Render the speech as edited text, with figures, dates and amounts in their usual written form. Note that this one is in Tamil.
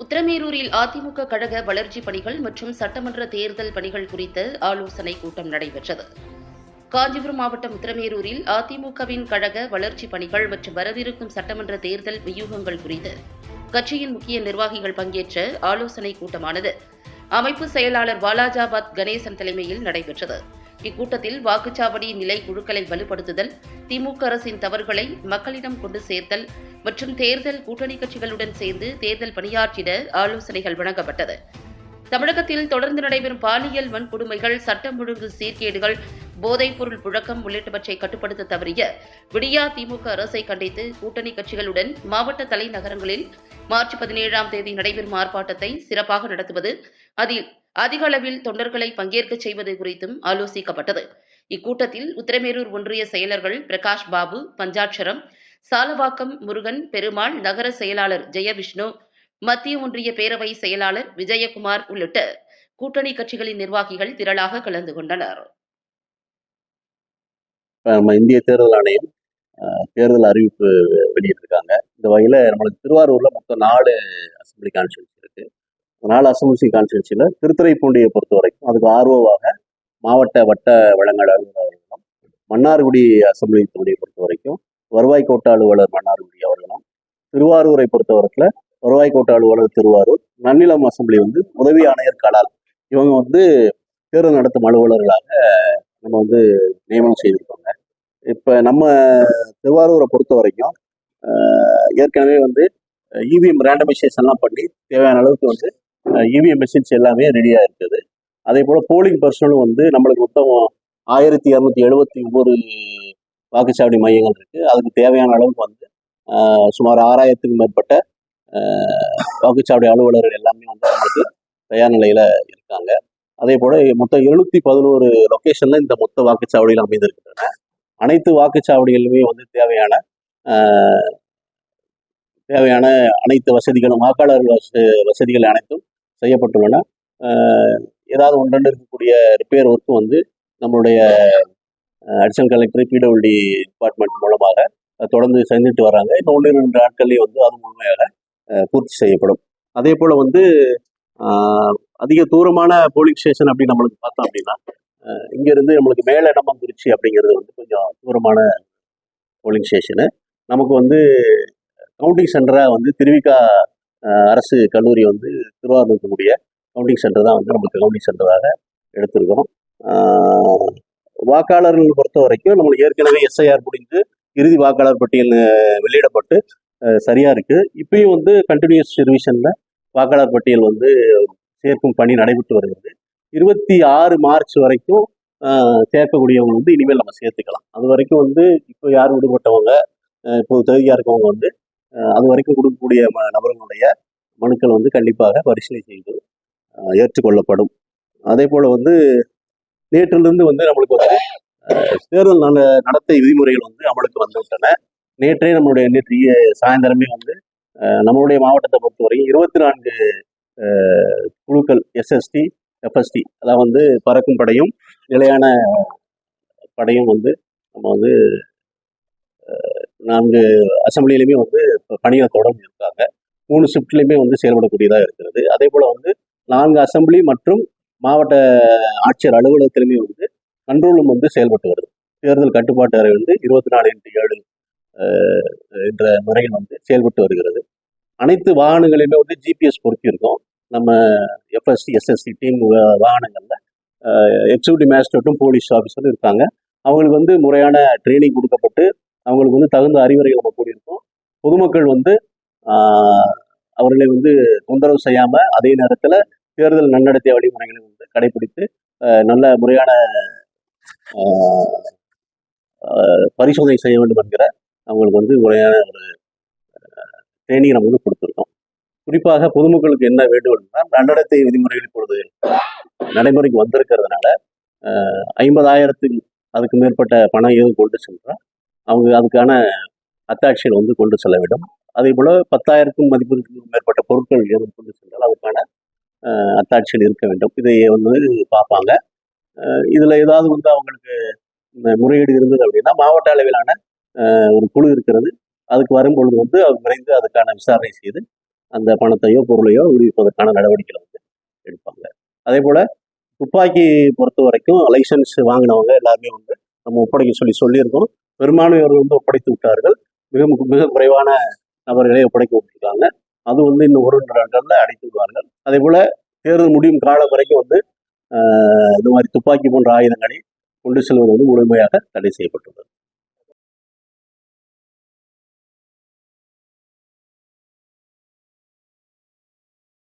உத்திரமேரூரில் அதிமுக கழக வளர்ச்சிப் பணிகள் மற்றும் சட்டமன்ற தேர்தல் பணிகள் குறித்த ஆலோசனைக் கூட்டம் நடைபெற்றது. காஞ்சிபுரம் மாவட்டம் உத்திரமேரூரில் அதிமுகவின் கழக வளர்ச்சிப் பணிகள் மற்றும் வரவிருக்கும் சட்டமன்ற தேர்தல் வியூகங்கள் குறித்து கட்சியின் முக்கிய நிர்வாகிகள் பங்கேற்ற ஆலோசனைக் கூட்டமானது அமைப்பு செயலாளர் வாலாஜாபாத் கணேசன் தலைமையில் நடைபெற்றது. இக்கூட்டத்தில் வாக்குச்சாவடி நிலை குழுக்களை வலுப்படுத்துதல், திமுக அரசின் தவறுகளை மக்களிடம் கொண்டு சேர்த்தல் மற்றும் தேர்தல் கூட்டணி கட்சிகளுடன் சேர்ந்து தேர்தல் பணியாற்றிட ஆலோசனைகள் வழங்கப்பட்டது. தமிழகத்தில் தொடர்ந்து நடைபெறும் பாலியல் வன்கொடுமைகள், சட்டம் ஒழுங்கு சீர்கேடுகள், போதைப்பொருள் புழக்கம் உள்ளிட்டவற்றை கட்டுப்படுத்த தவறிய விடியா திமுக அரசை கண்டித்து கூட்டணி கட்சிகளுடன் மாவட்ட தலைநகரங்களில் மார்ச் 17ஆம் தேதி நடைபெறும் ஆர்ப்பாட்டத்தை சிறப்பாக நடத்துவது, அதில் அதிக அளவில் தொண்டர்களை பங்கேற்கச் செய்வது குறித்தும் ஆலோசிக்கப்பட்டது. இக்கூட்டத்தில் உத்திரமேரூர் ஒன்றிய செயலர்கள் பிரகாஷ் பாபு, பஞ்சாட்சரம், சாலவாக்கம் முருகன், பெருமாள், நகர செயலாளர் ஜெயவிஷ்ணு, மத்திய ஒன்றிய பேரவை செயலாளர் விஜயகுமார் உள்ளிட்ட கூட்டணி கட்சிகளின் நிர்வாகிகள் திரளாக கலந்து கொண்டனர். நம்ம இந்திய தேர்தல் ஆணையம் தேர்தல் அறிவிப்பு வெளியிட்டிருக்காங்க. இந்த வகையில் நம்மளுக்கு திருவாரூரில் மொத்தம் 4 அசம்பிளி கான்ஸ்டியூன்சி இருக்கு. 4 அசம்பிளி கான்ஸ்டியூன்சியில் திருத்துறைப்பூண்டியை பொறுத்த வரைக்கும் அதுக்கு ஆர்வமாக மாவட்ட வட்ட வழங்கல் அலுவலர் அவர்களும், மன்னார்குடி அசம்பிளி தொகுதியை பொறுத்த வரைக்கும் வருவாய் கோட்ட அலுவலர் மன்னார்குடி அவர்களும், திருவாரூரை பொறுத்த வரைக்கும் வருவாய் கோட்ட அலுவலர் திருவாரூர், நன்னிலம் அசம்பிளி உதவி ஆணையர் கலால், இவங்க தேர்தல் நடத்தும் அலுவலர்களாக நம்ம நியமனம் செய்திருக்கோங்க. இப்போ நம்ம திருவாரூரை பொறுத்த வரைக்கும் ஏற்கனவே இவிஎம் ரேண்டமைசேஷன்லாம் பண்ணி தேவையான அளவுக்கு இவிஎம் மெஷின்ஸ் எல்லாமே ரெடியாக இருக்குது. அதே போல் போலிங் பர்சனலும் நம்மளுக்கு மொத்தம் 1279 வாக்குச்சாவடி மையங்கள் இருக்குது. அதுக்கு தேவையான அளவுக்கு சுமார் 6000க்கும் மேற்பட்ட வாக்குச்சாவடி அலுவலர்கள் எல்லாமே நம்மளுக்கு தயார் நிலையில் இருக்காங்க. அதே போல் மொத்தம் 711 லொக்கேஷனில் இந்த மொத்த வாக்குச்சாவடிகள் அமைந்திருக்கின்றன. அனைத்து வாக்குச்சாவடிகளுமே தேவையான அனைத்து வசதிகளும், வாக்காளர்கள் வசதிகள் அனைத்தும் செய்யப்பட்டுள்ளன. ஏதாவது ஒன்றெண்டு இருக்கக்கூடிய ரிப்பேர் ஒர்க்கு நம்மளுடைய அடிஷனல் கலெக்டர், பிடபிள்யூடி டிபார்ட்மெண்ட் மூலமாக தொடர்ந்து செஞ்சுட்டு வர்றாங்க. இன்னும் 1-2 நாட்கள்லேயே அது முழுமையாக பூர்த்தி செய்யப்படும். அதே போல் அதிக தூரமான போலிங் ஸ்டேஷன் அப்படின்னு நம்மளுக்கு பார்த்தோம் அப்படின்னா, இங்கேருந்து நம்மளுக்கு மேலெடமங்குறிச்சி அப்படிங்கிறது கொஞ்சம் தூரமான போலிங் ஸ்டேஷனு. நமக்கு கவுண்டிங் சென்டராக திருவிக்கா அரசு கல்லூரி திருவாரூர் இருக்கக்கூடிய கவுண்டிங் சென்டர் தான் நமக்கு கவுண்டிங் சென்டராக எடுத்திருக்கோம். வாக்காளர்கள் பொறுத்த வரைக்கும் நம்மளுக்கு ஏற்கனவே எஸ்ஐஆர் முடிந்து இறுதி வாக்காளர் பட்டியல் வெளியிடப்பட்டு சரியாக இருக்குது. இப்பயும் கண்டினியூஸ் ரிவிஷனில் வாக்காளர் பட்டியல் சேர்க்கும் பணி நடைபெற்று வருகிறது. 26 மார்ச் வரைக்கும் சேர்க்கக்கூடியவங்க இனிமேல் நம்ம சேர்த்துக்கலாம். அது வரைக்கும் இப்போ யார் விடுபட்டவங்க, இப்போ தகுதியாக இருக்கவங்க அது வரைக்கும் கொடுக்கக்கூடிய நபர்களுடைய மனுக்கள் கண்டிப்பாக பரிசீலனை செய்து ஏற்றுக்கொள்ளப்படும். அதே போல் நேற்றிலிருந்து நம்மளுக்கு தேர்தல் நடத்தை விதிமுறைகள் அமலுக்கு வந்துவிட்டன. நேற்று சாயந்தரமே நம்மளுடைய மாவட்டத்தை பொறுத்தவரைக்கும் 24 குழுக்கள் எஸ்எஸ்டி, எஃப்எஸ்டி, அதாவது பறக்கும் படையும் நிலையான படையும் நம்ம 4 அசம்பிளிலையுமே பணியை தொடர்ந்து இருக்காங்க. 3 ஷிஃப்ட்லையுமே செயல்படக்கூடியதாக இருக்கிறது. அதே போல் 4 அசம்பிளி மற்றும் மாவட்ட ஆட்சியர் அலுவலகத்திலுமே கண்ட்ரோலும் செயல்பட்டு வருது. தேர்தல் கட்டுப்பாட்டு அறை 24/7 என்ற முறையில் செயல்பட்டு வருகிறது. அனைத்து வாகனங்களையுமே ஜிபிஎஸ் பொருத்தி இருக்கோம். நம்ம எஃப்எஸ்டி, எஸ்எஸ்டி டீம் வாகனங்களில் எக்ஸிக்யூட்டிவ் மேஜிஸ்ட்ரேட்டும் போலீஸ் ஆஃபீஸரும் இருக்காங்க. அவங்களுக்கு முறையான ட்ரைனிங் கொடுக்கப்பட்டு அவங்களுக்கு தகுந்த அறிவுரைகள் நம்ம கூடியிருக்கோம். பொதுமக்கள் அவர்களை தொந்தரவு செய்யாமல் அதே நேரத்தில் தேர்தல் நன்னடத்தை வழிமுறைகளை கடைபிடித்து நல்ல முறையான பரிசோதனை செய்ய வேண்டும் என்கிற அவங்களுக்கு முறையான ஒரு ட்ரைனிங் நம்ம கொடுத்துருக்கோம். குறிப்பாக பொதுமக்களுக்கு என்ன வேண்டும்னா, நன்னடத்தை விதிமுறைகள் இப்பொழுது நடைமுறைக்கு வந்திருக்கிறதுனால 50,000க்கு அதுக்கு மேற்பட்ட பணம் எதுவும் கொண்டு சென்றால் அவங்க அதுக்கான அத்தாட்சிகள் கொண்டு செல்ல வேண்டும். அதே போல் 10,000க்கும் மதிப்பிற்கு மேற்பட்ட பொருட்கள் எதுவும் கொண்டு சென்றால் அதுக்கான அத்தாட்சிகள் இருக்க வேண்டும். இதை பார்ப்பாங்க. இதில் ஏதாவது அவங்களுக்கு முறையீடு இருந்தது அப்படின்னா மாவட்ட அளவிலான ஒரு குழு இருக்கிறது. அதுக்கு வரும்பொழுது அவர் விரைந்து அதுக்கான விசாரணை செய்து அந்த பணத்தையோ பொருளையோ விடுவிப்பதற்கான நடவடிக்கைகளை வந்து எடுப்பாங்க. அதே போல் துப்பாக்கி பொறுத்த வரைக்கும் லைசன்ஸ் வாங்கினவங்க எல்லாருமே வந்து நம்ம ஒப்படைக்க சொல்லியிருக்கோம். பெரும்பான்மையவர்கள் வந்து ஒப்படைத்து விட்டார்கள். மிக குறைவான நபர்களை ஒப்படைக்க விட்டுருக்காங்க. அது வந்து இன்னும் 1-2 நாட்களில் அடைத்து விடுவார்கள். அதே போல் தேர்தல் முடியும் காலம் வரைக்கும் வந்து இந்த மாதிரி துப்பாக்கி போன்ற ஆயுதங்களை கொண்டு செல்வது வந்து முழுமையாக தடை செய்யப்பட்டுள்ளது.